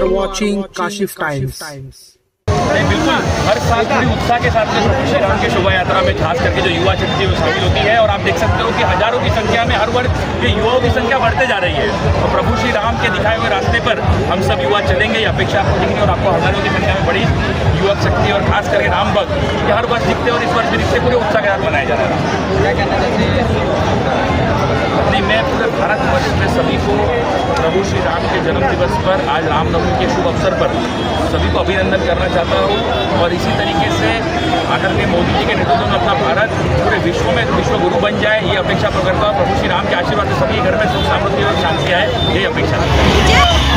are watching Kashif Times. नहीं, बिल्कुल हर साल पूरी उत्साह के साथ में प्रभु श्री राम की शोभा यात्रा में खास करके जो युवा शक्ति है वो शामिल होती है और आप देख सकते हो कि हजारों की संख्या में हर वर्ष ये युवाओं की संख्या बढ़ते जा रही है। तो प्रभु श्री राम के दिखाए हुए रास्ते पर हम सब युवा चलेंगे, ये अपेक्षा आपको दिखेंगे और आपको हजारों की संख्या में बड़ी युवक शक्ति और खास करके राम भक्त ये हर वर्ष दिखते हैं और इस वर्ष भी दिखते पूरे उत्साह के साथ मनाया जा रहा है। क्या कहना चाहते हैं? नहीं, मैं पूरे भारतवर्ष में सभी को प्रभु श्री राम के जन्म दिवस पर आज रामनवमी के शुभ अवसर पर सभी को अभिनंदन करना चाहता हूँ और इसी तरीके से आदरणीय मोदी जी के नेतृत्व में अपना भारत पूरे विश्व में विश्व गुरु बन जाए ये अपेक्षा करता हूँ। प्रभु श्री राम के आशीर्वाद से सभी घर में सुख समृद्धि और शांति आए यही अपेक्षा करता हूँ।